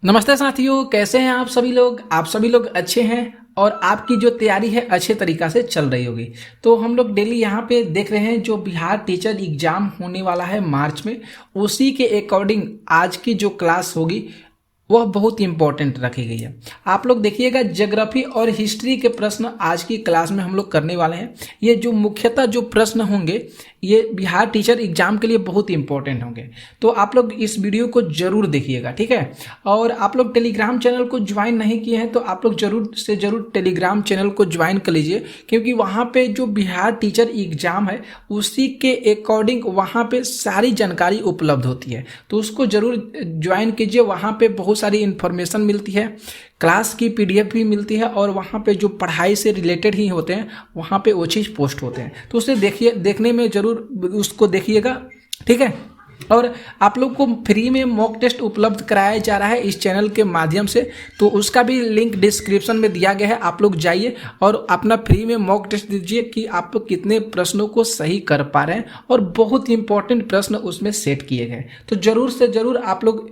नमस्ते साथियों, कैसे हैं आप सभी लोग। आप सभी लोग अच्छे हैं और आपकी जो तैयारी है अच्छे तरीक़ा से चल रही होगी। तो हम लोग डेली यहाँ पे देख रहे हैं जो बिहार टीचर एग्ज़ाम होने वाला है मार्च में, उसी के अकॉर्डिंग आज की जो क्लास होगी वह बहुत इंपॉर्टेंट रखी गई है। आप लोग देखिएगा, ज्योग्राफी और हिस्ट्री के प्रश्न आज की क्लास में हम लोग करने वाले हैं। ये जो मुख्यतः जो प्रश्न होंगे ये बिहार टीचर एग्जाम के लिए बहुत इंपॉर्टेंट होंगे। तो आप लोग इस वीडियो को जरूर देखिएगा, ठीक है। और आप लोग टेलीग्राम चैनल को ज्वाइन नहीं किए हैं तो आप लोग जरूर से जरूर टेलीग्राम चैनल को ज्वाइन कर लीजिए, क्योंकि वहाँ पे जो बिहार टीचर एग्जाम है उसी के अकॉर्डिंग वहाँ पे सारी जानकारी उपलब्ध होती है। तो उसको जरूर ज्वाइन कीजिए। वहाँ पे बहुत सारी इन्फॉर्मेशन मिलती है, क्लास की पीडीएफ भी मिलती है और वहाँ पे जो पढ़ाई से रिलेटेड ही होते हैं वहाँ पे वो चीज़ पोस्ट होते हैं। तो उसे देखिए, देखने में ज़रूर उसको देखिएगा, ठीक है। और आप लोग को फ्री में मॉक टेस्ट उपलब्ध कराया जा रहा है इस चैनल के माध्यम से, तो उसका भी लिंक डिस्क्रिप्शन में दिया गया है। आप लोग जाइए और अपना फ्री में मॉक टेस्ट दीजिए कि आप कितने प्रश्नों को सही कर पा रहे हैं, और बहुत इंपॉर्टेंट प्रश्न उसमें सेट किए गए। तो ज़रूर से ज़रूर आप लोग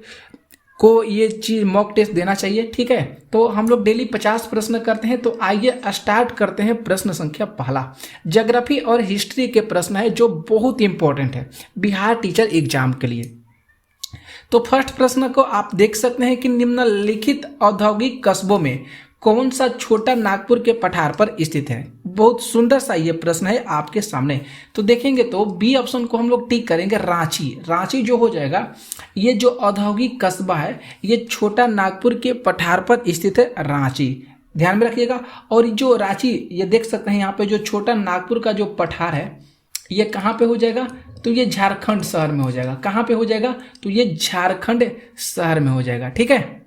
को ये चीज़ मॉक टेस्ट देना चाहिए, ठीक है। तो हम लोग डेली 50 प्रश्न करते हैं। तो आइए स्टार्ट करते हैं। प्रश्न संख्या पहला ज्योग्राफी और हिस्ट्री के प्रश्न है जो बहुत इंपॉर्टेंट है बिहार टीचर एग्जाम के लिए। तो फर्स्ट प्रश्न को आप देख सकते हैं कि निम्नलिखित औद्योगिक कस्बों में कौन सा छोटा नागपुर के पठार पर स्थित है। बहुत सुंदर सा ये प्रश्न है आपके सामने। तो देखेंगे तो बी ऑप्शन को हम लोग टिक करेंगे, रांची। रांची जो हो जाएगा, ये जो औद्योगिक कस्बा है ये छोटा नागपुर के पठार पर स्थित है, रांची। ध्यान में रखिएगा। और जो रांची ये देख सकते हैं यहाँ पे जो छोटा नागपुर का जो पठार है ये कहाँ पे हो जाएगा, तो ये झारखंड शहर में हो जाएगा। कहाँ पे हो जाएगा, तो ये झारखंड शहर में हो जाएगा, ठीक है।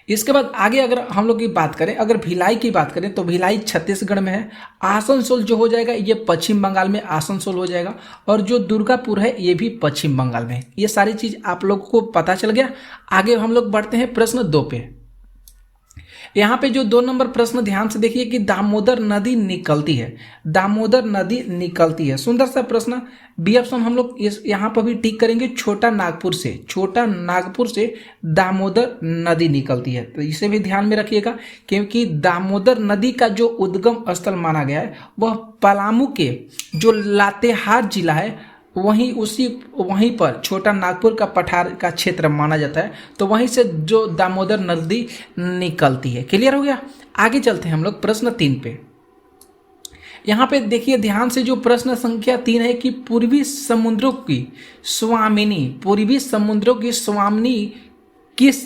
इसके बाद आगे अगर हम लोग की बात करें, अगर भिलाई की बात करें तो भिलाई छत्तीसगढ़ में है। आसनसोल जो हो जाएगा ये पश्चिम बंगाल में आसनसोल हो जाएगा। और जो दुर्गापुर है ये भी पश्चिम बंगाल में है। ये सारी चीज़ आप लोगों को पता चल गया। आगे हम लोग बढ़ते हैं प्रश्न 2 पे। यहाँ पे जो 2 नंबर प्रश्न ध्यान से देखिए कि दामोदर नदी निकलती है। दामोदर नदी निकलती है, सुंदर सा प्रश्न। बी ऑप्शन हम लोग इस यहाँ पर भी टिक करेंगे, छोटा नागपुर से। छोटा नागपुर से दामोदर नदी निकलती है। तो इसे भी ध्यान में रखिएगा, क्योंकि दामोदर नदी का जो उद्गम स्थल माना गया है वह पलामू के जो लातेहार जिला है वहीं पर छोटा नागपुर का पठार का क्षेत्र माना जाता है। तो वहीं से जो दामोदर नदी निकलती है। क्लियर हो गया। आगे चलते हैं हम लोग प्रश्न 3 पे। यहाँ पे देखिए ध्यान से, जो प्रश्न संख्या 3 है कि पूर्वी समुद्रों की स्वामिनी किस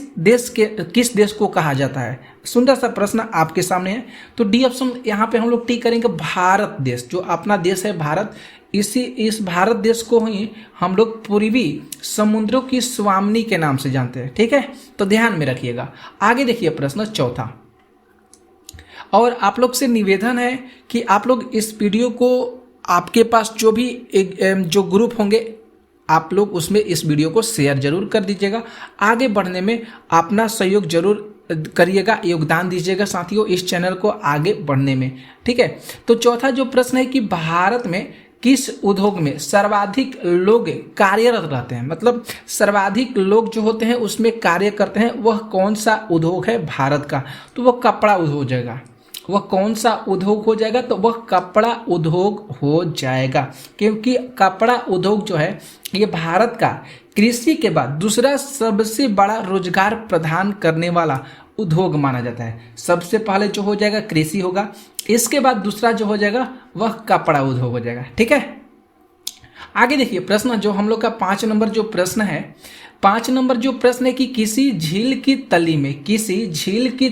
देश को कहा जाता है। सुंदर सा प्रश्न आपके सामने है। तो डी ऑप्शन यहाँ पे हम लोग टिक करेंगे, भारत देश। जो अपना देश है भारत, इस भारत देश को ही हम लोग पूर्वी समुद्रों की स्वामिनी के नाम से जानते हैं, ठीक है। तो ध्यान में रखिएगा। आगे देखिए प्रश्न 4। और आप लोग से निवेदन है कि आप लोग इस वीडियो को, आपके पास जो भी जो ग्रुप होंगे आप लोग उसमें इस वीडियो को शेयर जरूर कर दीजिएगा। आगे बढ़ने में अपना सहयोग जरूर करिएगा, योगदान दीजिएगा साथियों इस चैनल को आगे बढ़ने में, ठीक है। तो चौथा जो प्रश्न है कि भारत में किस उद्योग में सर्वाधिक लोग कार्यरत रहते हैं, मतलब सर्वाधिक लोग जो होते हैं उसमें कार्य करते हैं, वह कौन सा उद्योग है भारत का। तो वह कपड़ा उद्योग हो जाएगा। वह कौन सा उद्योग हो जाएगा, तो वह कपड़ा उद्योग हो जाएगा, क्योंकि कपड़ा उद्योग जो है ये भारत का कृषि के बाद दूसरा सबसे बड़ा रोजगार प्रदान करने वाला उद्योग माना जाता है। सबसे पहले जो हो जाएगा कृषि होगा, इसके बाद दूसरा जो हो जाएगा वह कपड़ा उद्योग हो जाएगा, ठीक है। आगे देखिए प्रश्न जो हम लोग का 5 नंबर जो प्रश्न है, 5 नंबर जो प्रश्न है कि किसी झील की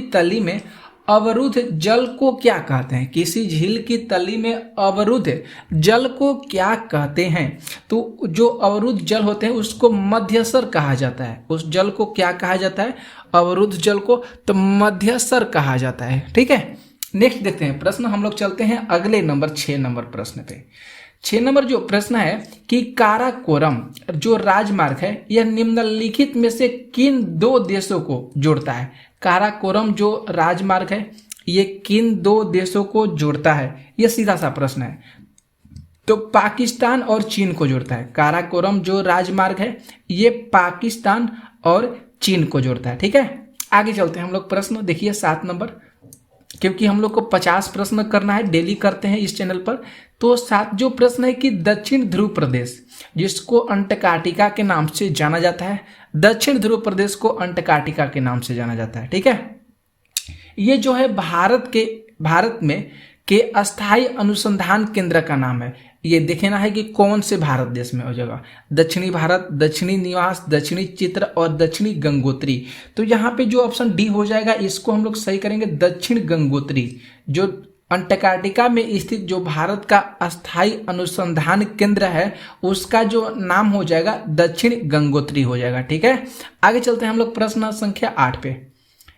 तली में अवरुद्ध जल को क्या कहते हैं। किसी झील की तली में अवरुद्ध जल को क्या कहते हैं। तो जो अवरुद्ध जल होते हैं उसको मध्यस्तर कहा जाता है। उस जल को क्या कहा जाता है, अवरुद्ध जल को तो मध्यस्तर कहा जाता है, ठीक है। नेक्स्ट देखते हैं प्रश्न। हम लोग चलते हैं अगले नंबर 6 नंबर प्रश्न पे। 6 नंबर जो प्रश्न है कि काराकोरम जो राजमार्ग है यह निम्नलिखित में से किन 2 देशों को जोड़ता है। काराकोरम जो राजमार्ग है ये किन 2 देशों को जोड़ता है, यह सीधा सा प्रश्न है। तो पाकिस्तान और चीन को जोड़ता है। काराकोरम जो राजमार्ग है ये पाकिस्तान और चीन को जोड़ता है। ठीक है, आगे चलते हैं हम लोग। प्रश्न देखिए 7 नंबर, क्योंकि हम लोग को 50 प्रश्न करना है, डेली करते हैं इस चैनल पर। तो 7 जो प्रश्न है कि दक्षिण ध्रुव प्रदेश जिसको अंटार्कटिका के नाम से जाना जाता है, दक्षिण ध्रुव प्रदेश को अंटार्कटिका के नाम से जाना जाता है। ठीक है, ये जो है भारत में के अस्थायी अनुसंधान केंद्र का नाम है। ये देखना है कि कौन से भारत देश में हो जाएगा, दक्षिणी भारत, दक्षिणी निवास, दक्षिणी चित्र और दक्षिणी गंगोत्री। तो यहाँ पे जो ऑप्शन डी हो जाएगा इसको हम लोग सही करेंगे, दक्षिण गंगोत्री। जो अंटार्कटिका में स्थित जो भारत का अस्थायी अनुसंधान केंद्र है उसका जो नाम हो जाएगा दक्षिण गंगोत्री हो जाएगा। ठीक है, आगे चलते हैं हम लोग प्रश्न संख्या 8 पे।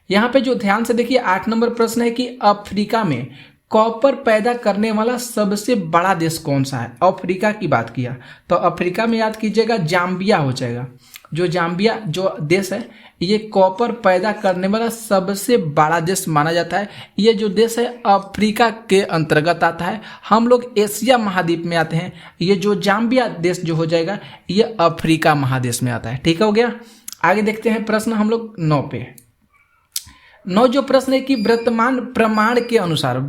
यहाँ पे जो ध्यान से देखिए 8 नंबर प्रश्न है कि अफ्रीका में कॉपर पैदा करने वाला सबसे बड़ा देश कौन सा है। अफ्रीका की बात किया तो अफ्रीका में याद कीजिएगा जाम्बिया हो जाएगा। जो जाम्बिया जो देश है ये कॉपर पैदा करने वाला सबसे बड़ा देश माना जाता है। ये जो देश है अफ्रीका के अंतर्गत आता है। हम लोग एशिया महाद्वीप में आते हैं। ये जो जाम्बिया देश जो हो जाएगा ये अफ्रीका महादेश में आता है। ठीक हो गया, आगे देखते हैं प्रश्न हम लोग 9 पे। 9 जो प्रश्न है कि वर्तमान प्रमाण के अनुसार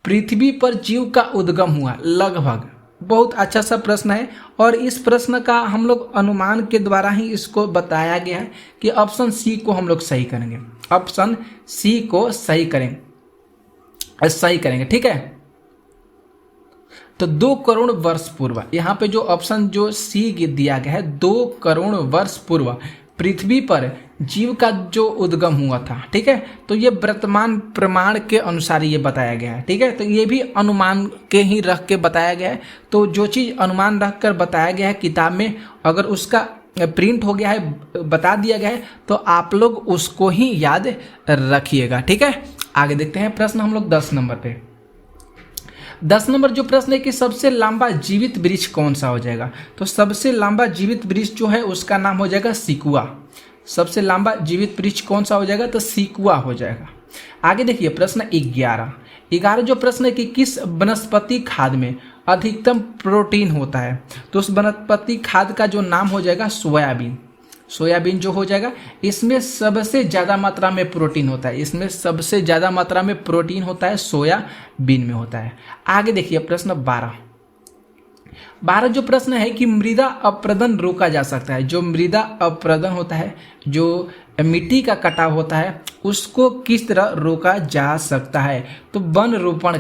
पृथ्वी पर जीव का उद्गम हुआ लगभग। बहुत अच्छा सा प्रश्न है और इस प्रश्न का हम लोग अनुमान के द्वारा ही इसको बताया गया है कि ऑप्शन सी को हम लोग सही करेंगे। ऑप्शन सी को सही करेंगे। ठीक है, तो 2 करोड़ वर्ष पूर्व, यहाँ पे जो ऑप्शन जो सी दिया गया है 2 करोड़ वर्ष पूर्व पृथ्वी पर जीव का जो उद्गम हुआ था। ठीक है, तो ये वर्तमान प्रमाण के अनुसार ये बताया गया है। ठीक है, तो ये भी अनुमान के ही रख के बताया गया है। तो जो चीज़ अनुमान रख कर बताया गया है किताब में, अगर उसका प्रिंट हो गया है, बता दिया गया है, तो आप लोग उसको ही याद रखिएगा। ठीक है, आगे देखते हैं प्रश्न हम लोग 10 नंबर पे। 10 नंबर जो प्रश्न है कि सबसे लंबा जीवित वृक्ष कौन सा हो जाएगा। तो सबसे लंबा जीवित वृक्ष जो है उसका नाम हो जाएगा सिकुआ। सबसे लंबा जीवित वृक्ष कौन सा हो जाएगा, तो सिकुआ हो जाएगा। आगे देखिए प्रश्न 11 जो प्रश्न है कि किस वनस्पति खाद में अधिकतम प्रोटीन होता है। तो उस वनस्पति खाद का जो नाम हो जाएगा सोयाबीन जो हो जाएगा। इसमें सबसे ज़्यादा मात्रा में प्रोटीन होता है। सोयाबीन में होता है। आगे देखिए प्रश्न 12 जो प्रश्न है कि मृदा अपरदन रोका जा सकता है। जो मृदा अपरदन होता है, जो मिट्टी का कटाव होता है, उसको किस तरह रोका जा सकता है। तो वन रोपण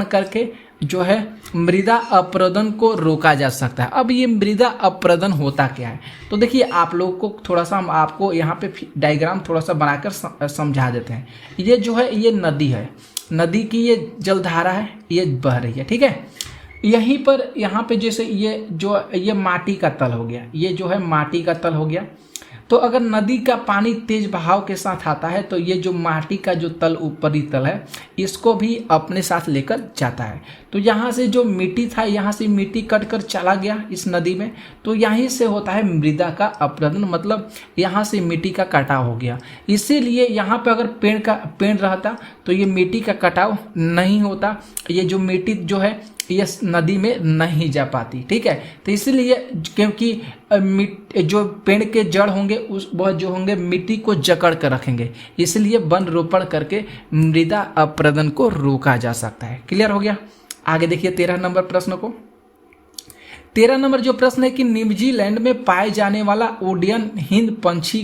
करके जो है मृदा अपरदन को रोका जा सकता है। अब ये मृदा अपरदन होता क्या है, तो देखिए आप लोगों को थोड़ा सा हम आपको यहाँ पे डायग्राम थोड़ा सा बनाकर समझा देते हैं। ये जो है ये नदी है, नदी की ये जलधारा है, ये बह रही है। ठीक है, यहीं पर यहाँ पे जैसे ये माटी का तल हो गया, ये जो है माटी का तल हो गया। तो अगर नदी का पानी तेज बहाव के साथ आता है तो ये जो माटी का जो तल ऊपरी तल है इसको भी अपने साथ लेकर जाता है। तो यहाँ से जो मिट्टी था, यहाँ से मिट्टी कट कर चला गया इस नदी में, तो यहीं से होता है मृदा का अपरदन, मतलब यहाँ से मिट्टी का कटाव हो गया। इसीलिए यहाँ पे अगर पेड़ रहता तो ये मिट्टी का कटाव नहीं होता, ये जो मिट्टी जो है ये नदी में नहीं जा पाती। ठीक है, तो इसलिए क्योंकि जो पेड़ के जड़ होंगे वह जो होंगे मिट्टी को जकड़ कर रखेंगे, इसलिए वन रोपण करके मृदा अपरदन को रोका जा सकता है। क्लियर हो गया, आगे देखिए 13 नंबर प्रश्न को। 13 नंबर जो प्रश्न है कि न्यूजीलैंड में पाए जाने वाला ओडियन हिंद पंछी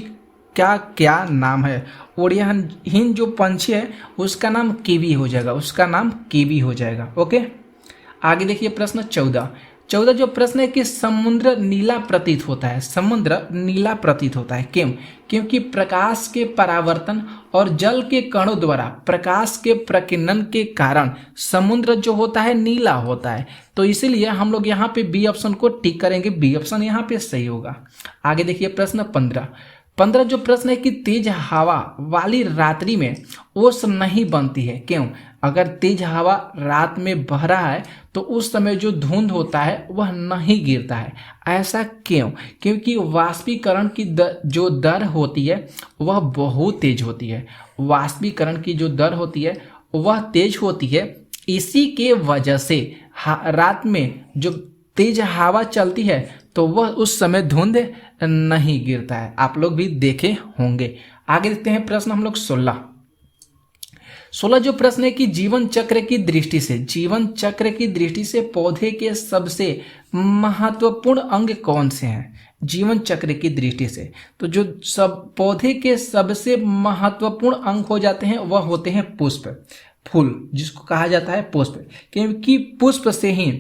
का क्या नाम है। ओडियन हिंद जो पंछी है उसका नाम कीवी हो जाएगा। ओके, आगे देखिए प्रश्न 14 जो प्रश्न है कि समुद्र नीला प्रतीत होता है। क्यों? क्योंकि प्रकाश के परावर्तन और जल के कणों द्वारा प्रकाश के प्रकीर्णन के कारण समुद्र जो होता है नीला होता है। तो इसीलिए हम लोग यहाँ पे बी ऑप्शन को टिक करेंगे, बी ऑप्शन यहाँ पे सही होगा। आगे देखिए प्रश्न 15 जो प्रश्न है कि तेज हवा वाली रात्रि में ओस नहीं बनती है। क्यों? अगर तेज हवा रात में बह रहा है तो उस समय जो धुंध होता है वह नहीं गिरता है। ऐसा क्यों? क्योंकि वाष्पीकरण की जो दर होती है वह बहुत तेज होती है। वाष्पीकरण की जो दर होती है वह तेज होती है। इसी के वजह से रात में जो तेज हवा चलती है तो तो वह उस समय धुंध नहीं गिरता है। आप लोग भी देखे होंगे। आगे देखते हैं प्रश्न हम लोग 16 जो प्रश्न है कि जीवन चक्र की दृष्टि से, जीवन चक्र की दृष्टि से पौधे के सबसे महत्वपूर्ण अंग कौन से हैं? जीवन चक्र की दृष्टि से तो जो सब पौधे के सबसे महत्वपूर्ण अंग हो जाते हैं वह होते हैं पुष्प, फूल, जिसको कहा जाता है पुष्प, क्योंकि पुष्प से ही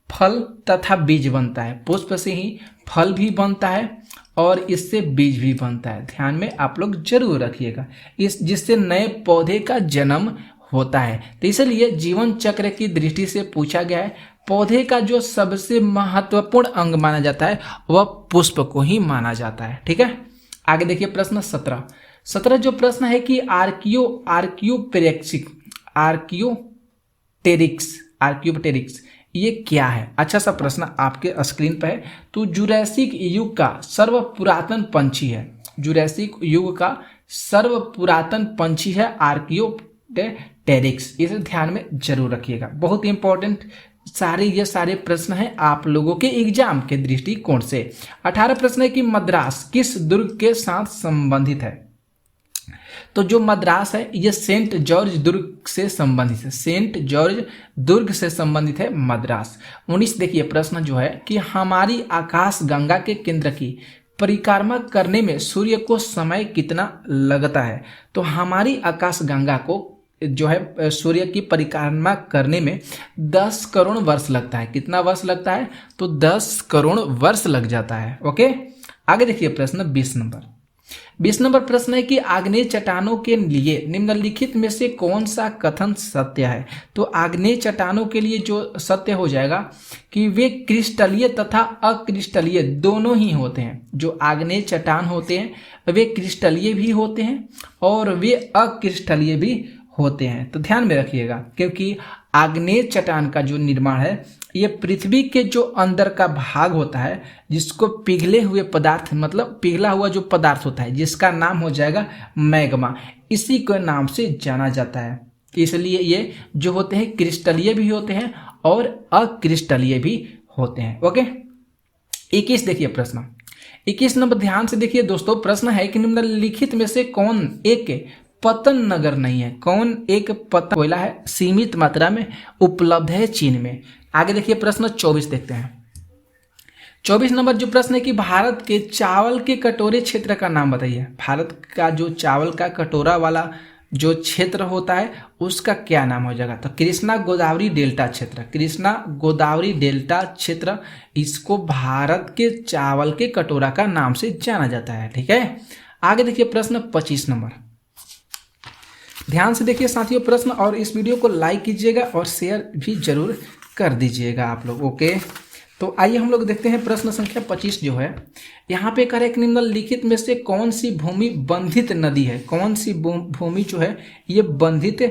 फल तथा बीज बनता है। पुष्प से ही फल भी बनता है और इससे बीज भी बनता है। ध्यान में आप लोग जरूर रखिएगा, इस जिससे नए पौधे का जन्म होता है। तो इसलिए जीवन चक्र की दृष्टि से पूछा गया है, पौधे का जो सबसे महत्वपूर्ण अंग माना जाता है वह पुष्प को ही माना जाता है। ठीक है, आगे देखिए प्रश्न 17 जो प्रश्न है कि आर्कियोप्टेरिक्स ये क्या है? अच्छा सा प्रश्न आपके स्क्रीन पर है। तो जुरैसिक युग का सर्व पुरातन पंछी है, जुरैसिक युग का सर्व पुरातन पंछी है आर्कियोप्टेरिक्स। इसे ध्यान में जरूर रखिएगा, बहुत इंपॉर्टेंट ये सारे प्रश्न हैं आप लोगों के एग्जाम के दृष्टिकोण से। 18 प्रश्न है कि मद्रास किस दुर्ग के साथ संबंधित है? तो जो मद्रास है ये सेंट जॉर्ज दुर्ग से संबंधित है, सेंट जॉर्ज दुर्ग से संबंधित है मद्रास। 19 देखिए प्रश्न जो है कि हमारी आकाश गंगा के केंद्र की परिक्रमा करने में सूर्य को समय कितना लगता है? तो हमारी आकाश गंगा को जो है सूर्य की परिक्रमा करने में 10 करोड़ वर्ष लगता है। कितना वर्ष लगता है? तो 10 करोड़ वर्ष लग जाता है। ओके, आगे देखिए प्रश्न 20 नंबर प्रश्न है कि आग्नेय चट्टानों के लिए निम्नलिखित में से कौन सा कथन सत्य है? तो आग्नेय चट्टानों के लिए जो सत्य हो जाएगा कि वे क्रिस्टलीय तथा अक्रिस्टलीय दोनों ही होते हैं। जो आग्नेय चट्टान होते हैं वे क्रिस्टलीय भी होते हैं और वे अक्रिस्टलीय भी होते हैं। तो ध्यान में रखिएगा, क्योंकि आग्नेय चट्टान का जो निर्माण है ये पृथ्वी के जो अंदर का भाग होता है, जिसको पिघले हुए पदार्थ मतलब पिघला हुआ जो पदार्थ होता है जिसका नाम हो जाएगा मैग्मा, इसी के नाम से जाना जाता है। इसलिए ये जो होते हैं क्रिस्टलीय भी होते हैं और अक्रिस्टलीय भी होते हैं। ओके, 21 देखिए प्रश्न 21 नंबर ध्यान से देखिए दोस्तों। प्रश्न है कि निम्नलिखित में से कौन एक पतन नगर नहीं है? कौन एक पतन कोयला है सीमित मात्रा में उपलब्ध है चीन में? आगे देखिए प्रश्न 24 देखते हैं। 24 नंबर जो प्रश्न है कि भारत के चावल के कटोरे क्षेत्र का नाम बताइए। भारत का जो चावल का कटोरा वाला जो क्षेत्र होता है उसका क्या नाम हो जाएगा? तो कृष्णा गोदावरी डेल्टा क्षेत्र, कृष्णा गोदावरी डेल्टा क्षेत्र, इसको भारत के चावल के कटोरा का नाम से जाना जाता है। ठीक है, आगे देखिए प्रश्न 25 नंबर। ध्यान से देखिए साथियों प्रश्न, और इस वीडियो को लाइक कीजिएगा और शेयर भी जरूर कर दीजिएगा आप लोग। ओके, तो आइए हम लोग देखते हैं प्रश्न संख्या 25 जो है। यहाँ पे कह रहे हैं कि निम्नलिखित में से कौन सी भूमि बंधित नदी है? कौन सी भूमि जो है ये बंधित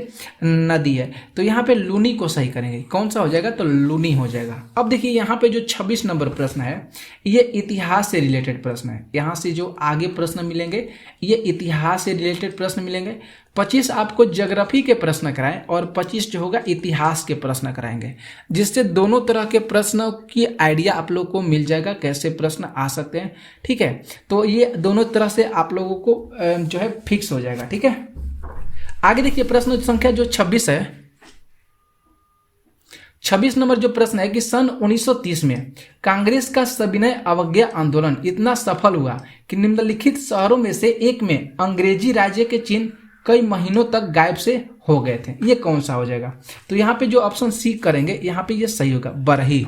नदी है? तो यहाँ पे लूनी को सही करेंगे। कौन सा हो जाएगा? तो लूनी हो जाएगा। अब देखिए यहाँ पे जो 26 नंबर प्रश्न है ये इतिहास से रिलेटेड प्रश्न है। यहाँ से जो आगे प्रश्न मिलेंगे ये इतिहास से रिलेटेड प्रश्न मिलेंगे। 25 आपको ज्योग्राफी के प्रश्न कराएं और 25 जो होगा इतिहास के प्रश्न कराएंगे, जिससे दोनों तरह के प्रश्नों की आइडिया आप लोग को मिल जाएगा कैसे प्रश्न आ सकते हैं। ठीक है, तो ये दोनों तरह से आप लोगों को जो है फिक्स हो जाएगा। ठीक है, आगे देखिए प्रश्न संख्या जो 26 है। 26 नंबर जो प्रश्न है कि सन 1930 में कांग्रेस का सविनय अवज्ञा आंदोलन इतना सफल हुआ कि निम्नलिखित शहरों में से एक में अंग्रेजी राज्य के चिन्ह कई महीनों तक गायब से हो गए थे। ये कौन सा हो जाएगा? तो यहाँ पे जो ऑप्शन सी करेंगे यहाँ पे ये सही होगा, बरही।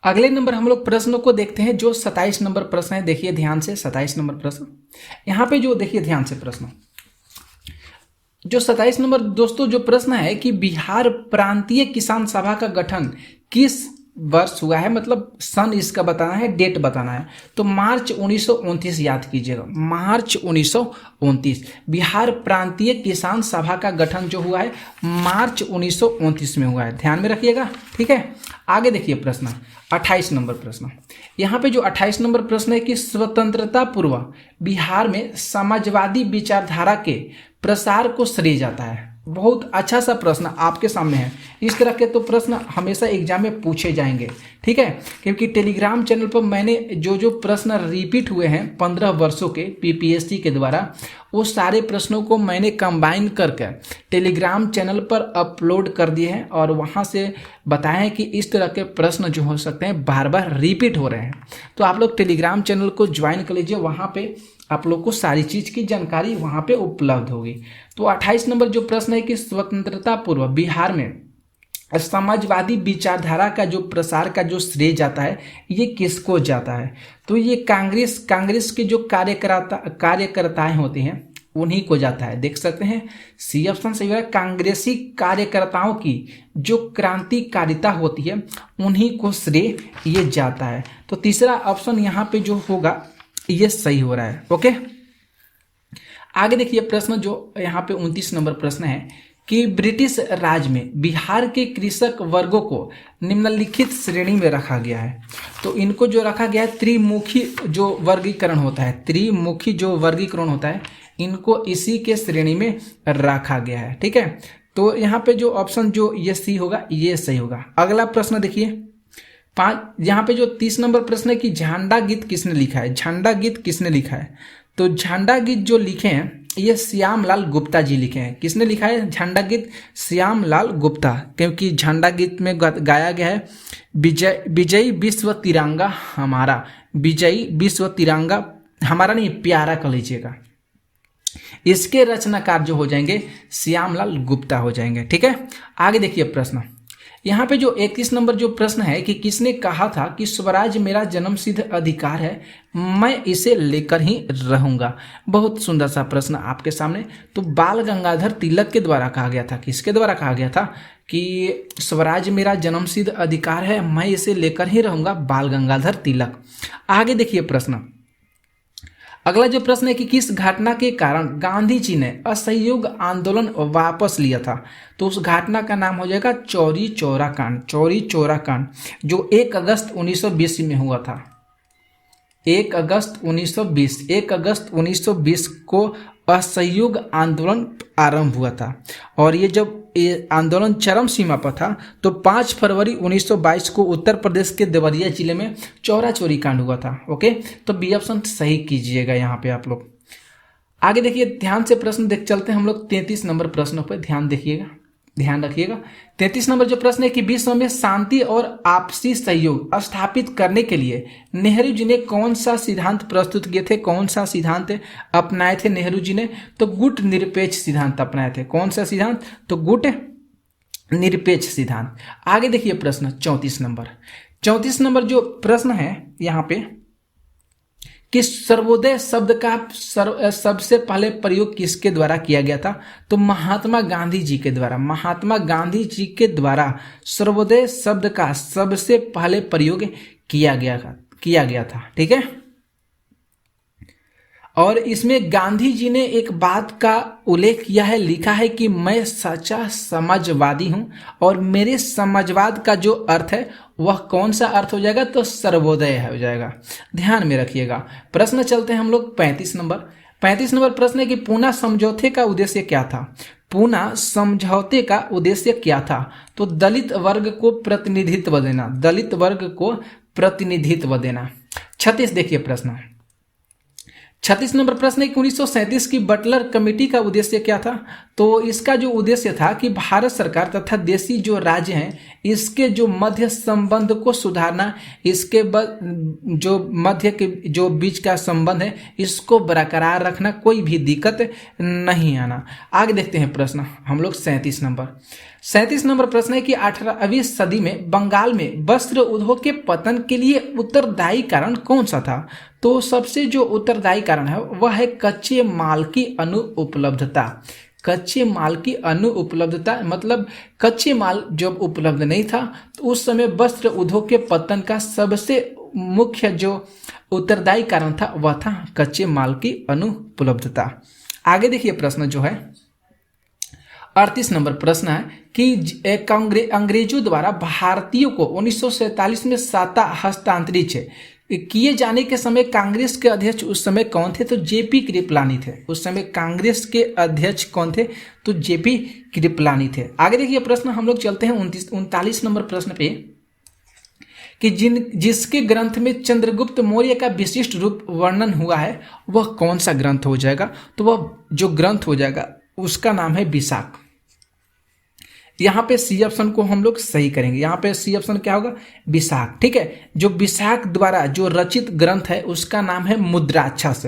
अगले नंबर हम लोग प्रश्नों को देखते हैं, जो 27 नंबर प्रश्न है। देखिए ध्यान से 27 नंबर प्रश्न, यहाँ पे जो देखिए ध्यान से प्रश्न, जो 27 नंबर दोस्तों जो प्रश्न है कि बिहार प्रांतीय किसान सभा का गठन किस वर्ष हुआ है, मतलब सन इसका बताना है, डेट बताना है। तो मार्च 1929 याद कीजिएगा, मार्च 1929 बिहार प्रांतीय किसान सभा का गठन जो हुआ है मार्च 1929 में हुआ है, ध्यान में रखिएगा। ठीक है, आगे देखिए प्रश्न 28 नंबर प्रश्न। यहाँ पे जो 28 नंबर प्रश्न है कि स्वतंत्रता पूर्व बिहार में समाजवादी विचारधारा के प्रसार को श्रेय जाता है। बहुत अच्छा सा प्रश्न आपके सामने है। इस तरह के तो प्रश्न हमेशा एग्जाम में पूछे जाएंगे, ठीक है, क्योंकि टेलीग्राम चैनल पर मैंने जो प्रश्न रिपीट हुए हैं 15 वर्षों के पीपीएससी के द्वारा, वो सारे प्रश्नों को मैंने कंबाइन करके टेलीग्राम चैनल पर अपलोड कर दिए हैं और वहाँ से बताया है कि इस तरह के प्रश्न जो हो सकते हैं बार बार रिपीट हो रहे हैं। तो आप लोग टेलीग्राम चैनल को ज्वाइन कर लीजिए, वहाँ पे आप लोग को सारी चीज़ की जानकारी वहाँ पे उपलब्ध होगी। तो 28 नंबर जो प्रश्न है कि स्वतंत्रता पूर्व बिहार में समाजवादी विचारधारा का जो प्रसार का जो श्रेय जाता है, ये किसको जाता है? तो ये कांग्रेस के जो कार्यकर्ताएं होते हैं उन्हीं को जाता है। देख सकते हैं सी ऑप्शन सही है, कांग्रेसी कार्यकर्ताओं की जो क्रांतिकारिता होती है उन्हीं को श्रेय ये जाता है। तो तीसरा ऑप्शन यहाँ पे जो होगा ये सही हो रहा है। ओके, आगे देखिए प्रश्न जो यहाँ पे 29 नंबर प्रश्न है कि ब्रिटिश राज में बिहार के कृषक वर्गों को निम्नलिखित श्रेणी में रखा गया है। तो इनको जो रखा गया है त्रिमुखी जो वर्गीकरण होता है, त्रिमुखी जो वर्गीकरण होता है, इनको इसी के श्रेणी में रखा गया है। ठीक है, तो यहाँ पे जो ऑप्शन जो ये सी होगा ये सही होगा। अगला प्रश्न देखिए यहाँ पे जो 30 नंबर प्रश्न है कि झंडा गीत किसने लिखा है? झंडा गीत किसने लिखा है? तो झंडा गीत जो लिखे हैं ये श्यामलाल गुप्ता जी लिखे हैं। किसने लिखा है झंडा गीत? श्यामलाल गुप्ता, क्योंकि झंडा गीत में गाया गया है विजयी विश्व तिरंगा हमारा, विजयी विश्व तिरंगा हमारा नहीं प्यारा कह लीजिएगा। इसके रचनाकार जो हो जाएंगे श्यामलाल गुप्ता हो जाएंगे। ठीक है, आगे देखिए प्रश्न यहाँ पे जो 31 नंबर जो प्रश्न है कि किसने कहा था कि स्वराज मेरा जन्मसिद्ध अधिकार है, मैं इसे लेकर ही रहूंगा। बहुत सुंदर सा प्रश्न आपके सामने। तो बाल गंगाधर तिलक के द्वारा कहा गया था। किसके द्वारा कहा गया था कि स्वराज मेरा जन्मसिद्ध अधिकार है, मैं इसे लेकर ही रहूंगा? बाल गंगाधर तिलक। आगे देखिए प्रश्न, अगला जो प्रश्न है कि किस घटना के कारण गांधी जी ने असहयोग आंदोलन वापस लिया था? तो उस घटना का नाम हो जाएगा चौरी चौरा कांड। चौरी चौरा कांड जो 1 अगस्त 1920 में हुआ था। 1 अगस्त 1920 को असहयोग आंदोलन आरंभ हुआ था और ये जब ये आंदोलन चरम सीमा पर था तो 5 फरवरी 1922 को उत्तर प्रदेश के देवरिया जिले में चौरा चौरी कांड हुआ था। ओके, तो बी ऑप्शन सही कीजिएगा यहाँ पे आप लोग। आगे देखिए ध्यान से प्रश्न देख चलते हैं हम लोग 33 नंबर प्रश्नों पर ध्यान रखिएगा। 33 नंबर जो प्रश्न है कि विश्व में शांति और आपसी सहयोग स्थापित करने के लिए नेहरू जी ने कौन सा सिद्धांत प्रस्तुत किए थे? कौन सा सिद्धांत अपनाए थे नेहरू जी ने? तो गुट निरपेक्ष सिद्धांत अपनाए थे। कौन सा सिद्धांत? तो गुट निरपेक्ष सिद्धांत। आगे देखिए प्रश्न 34 नंबर जो प्रश्न है यहाँ पे कि सर्वोदय शब्द का सबसे पहले प्रयोग किसके द्वारा किया गया था? तो महात्मा गांधी जी के द्वारा। महात्मा गांधी जी के द्वारा सर्वोदय शब्द का सबसे पहले प्रयोग किया गया था। ठीक है, और इसमें गांधी जी ने एक बात का उल्लेख किया है, लिखा है कि मैं सच्चा समाजवादी हूं और मेरे समाजवाद का जो अर्थ है वह कौन सा अर्थ हो जाएगा? तो सर्वोदय हो जाएगा। ध्यान में रखिएगा। प्रश्न चलते हैं हम लोग 35 नंबर प्रश्न है कि पूना समझौते का उद्देश्य क्या था? पूना समझौते का उद्देश्य क्या था? तो दलित वर्ग को प्रतिनिधित्व देना। दलित वर्ग को प्रतिनिधित्व देना। 36 देखिए प्रश्न 36 नंबर प्रश्न है कि 1937 की बटलर कमेटी का उद्देश्य क्या था। तो इसका जो उद्देश्य था कि भारत सरकार तथा देशी जो राज्य हैं इसके जो मध्य संबंध को सुधारना, इसके जो मध्य के जो बीच का संबंध है इसको बरकरार रखना, कोई भी दिक्कत नहीं आना। आगे देखते हैं प्रश्न हम लोग 37 नंबर प्रश्न है कि 18वीं सदी में बंगाल में वस्त्र उद्योग के पतन के लिए उत्तरदायी कारण कौन सा था। तो सबसे जो उत्तरदायी कारण है वह है कच्चे माल की अनुपलब्धता। कच्चे माल की अनुपलब्धता मतलब कच्चे माल जब उपलब्ध नहीं था तो उस समय वस्त्र उद्योग के पतन का सबसे मुख्य जो उत्तरदायी कारण था वह था कच्चे माल की अनुपलब्धता। आगे देखिए प्रश्न जो है 38 नंबर प्रश्न है कि अंग्रेजों द्वारा भारतीयों को 1947 में सत्ता हस्तांतरित किए जाने के समय कांग्रेस के अध्यक्ष उस समय कौन थे। तो जेपी कृपलानी थे। उस समय कांग्रेस के अध्यक्ष कौन थे। तो जेपी कृपलानी थे। आगे देखिए प्रश्न हम लोग चलते हैं 39 नंबर प्रश्न पे कि जिसके ग्रंथ में चंद्रगुप्त मौर्य का विशिष्ट रूप वर्णन हुआ है वह कौन सा ग्रंथ हो जाएगा। तो वह जो ग्रंथ हो जाएगा उसका नाम है विशाख। यहाँ पे सी ऑप्शन को हम लोग सही करेंगे। यहाँ पे सी ऑप्शन क्या होगा, विशाख। ठीक है, जो विशाख द्वारा जो रचित ग्रंथ है उसका नाम है मुद्राक्षस।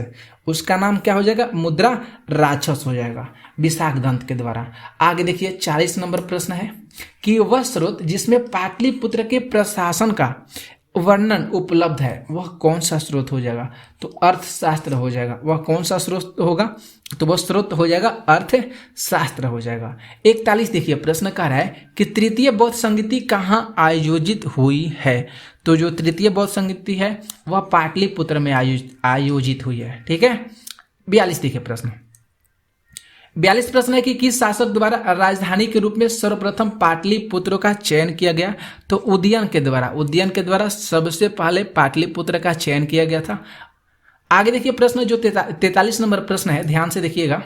उसका नाम क्या हो जाएगा, मुद्रा राक्षस हो जाएगा विशाख ग्रंथ के द्वारा। आगे देखिए 40 नंबर प्रश्न है कि वह स्रोत जिसमें पाटलिपुत्र के प्रशासन का वर्णन उपलब्ध है वह कौन सा स्रोत हो जाएगा। तो अर्थशास्त्र हो जाएगा। वह कौन सा स्रोत होगा, तो वह स्रोत हो जाएगा अर्थशास्त्र हो जाएगा। 41 देखिए प्रश्न कह रहा है कि तृतीय बौद्ध संगीति कहाँ आयोजित हुई है। तो जो तृतीय बौद्ध संगीति है वह पाटलिपुत्र में आयोजित हुई है। ठीक है। 42 देखिए प्रश्न 42 प्रश्न है कि किस शासक द्वारा राजधानी के रूप में सर्वप्रथम पाटलिपुत्र का चयन किया गया। तो उदयन के द्वारा सबसे पहले पाटलिपुत्र का चयन किया गया था। आगे देखिए प्रश्न जो 43 नंबर प्रश्न है, ध्यान से देखिएगा।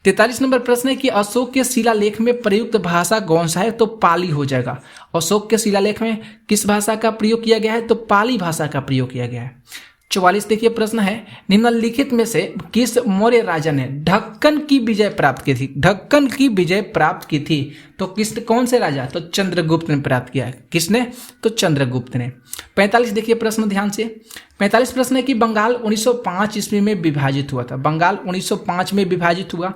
43 नंबर प्रश्न है कि अशोक के शिलालेख में प्रयुक्त भाषा कौन सा है। तो पाली हो जाएगा। अशोक के शिलालेख में किस भाषा का प्रयोग किया गया है। तो पाली भाषा का प्रयोग किया गया है। 44 देखिए प्रश्न है निम्नलिखित में से किस मौर्य राजा ने ढक्कन की विजय प्राप्त की थी। ढक्कन की विजय प्राप्त की थी तो कौन से राजा। तो चंद्रगुप्त ने प्राप्त किया है। किसने, तो चंद्रगुप्त ने। 45 देखिए प्रश्न ध्यान से। 45 प्रश्न है कि बंगाल 1905 ईस्वी में विभाजित हुआ था। बंगाल 1905 में विभाजित हुआ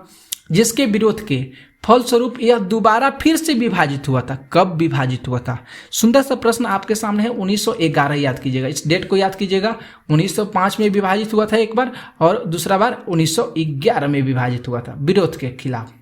जिसके विरोध के फलस्वरूप यह दोबारा फिर से विभाजित हुआ था। कब विभाजित हुआ था। सुंदर सा प्रश्न आपके सामने है। 1911 याद कीजिएगा, इस डेट को याद कीजिएगा। 1905 में विभाजित हुआ था एक बार और दूसरा बार 1911 में विभाजित हुआ था विरोध के खिलाफ।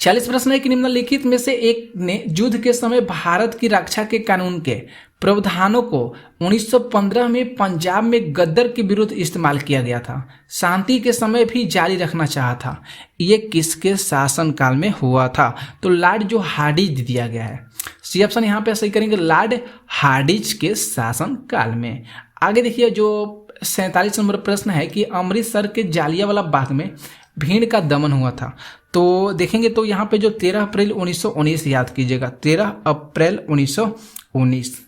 46 प्रश्न है कि निम्नलिखित में से एक ने युद्ध के समय भारत की रक्षा के कानून के प्रावधानों को 1915 में पंजाब में गद्दर के विरुद्ध इस्तेमाल किया गया था, शांति के समय भी जारी रखना चाहा था। ये किसके शासनकाल में हुआ था। तो लॉर्ड जो हार्डिंज दिया गया है। सी ऑप्शन यहाँ पे सही करेंगे, लॉर्ड हार्डिंज के शासनकाल में। आगे देखिए जो 47 नंबर प्रश्न है कि अमृतसर के जालियांवाला बाग में भीड़ का दमन हुआ था। तो देखेंगे तो यहाँ पे जो 13 अप्रैल 1919 याद कीजिएगा, 13 अप्रैल 1919।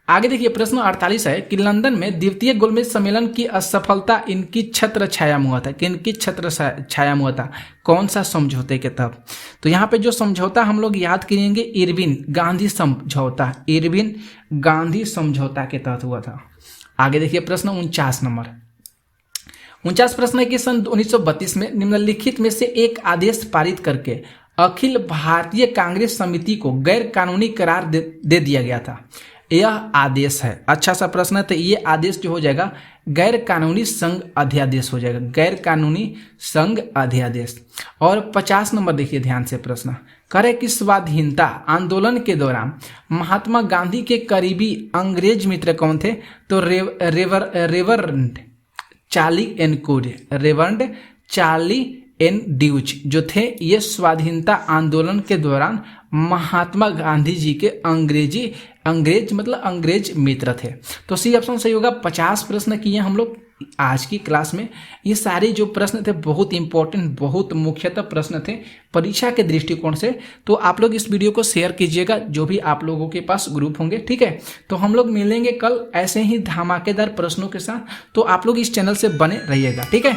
आगे देखिए प्रश्न 48 है कि लंदन में द्वितीय गोलमेज सम्मेलन की असफलता इनकी छत्र छाया में हुआ था। कि इनकी छत्र छाया में हुआ था कौन सा समझौते के तहत। तो यहाँ पे जो समझौता हम लोग याद करेंगे इरविन गांधी समझौता। इरविन गांधी समझौता के तहत हुआ था। आगे देखिए प्रश्न 49 नंबर 49 प्रश्न है कि सन 1932 में निम्नलिखित में से एक आदेश पारित करके अखिल भारतीय कांग्रेस समिति को गैर कानूनी करार दे दिया गया था। यह आदेश है, अच्छा सा प्रश्न है। तो ये आदेश जो हो जाएगा गैर कानूनी संघ अध्यादेश हो जाएगा, गैर कानूनी संघ अध्यादेश। और 50 नंबर देखिए ध्यान से प्रश्न करे कि स्वाधीनता आंदोलन के दौरान महात्मा गांधी के करीबी अंग्रेज मित्र कौन थे। तो रेवरेंड चार्ली एन कोड, रेवरेंड चार्ली एन ड्यूच जो थे ये स्वाधीनता आंदोलन के दौरान महात्मा गांधी जी के अंग्रेज मतलब अंग्रेज मित्र थे। तो सी ऑप्शन सही होगा। 50 प्रश्न किए हम लोग, आज की क्लास में ये सारे जो प्रश्न थे बहुत इंपॉर्टेंट, बहुत मुख्यतः प्रश्न थे परीक्षा के दृष्टिकोण से। तो आप लोग इस वीडियो को शेयर कीजिएगा जो भी आप लोगों के पास ग्रुप होंगे, ठीक है। तो हम लोग मिलेंगे कल ऐसे ही धमाकेदार प्रश्नों के साथ, तो आप लोग इस चैनल से बने रहिएगा, ठीक है।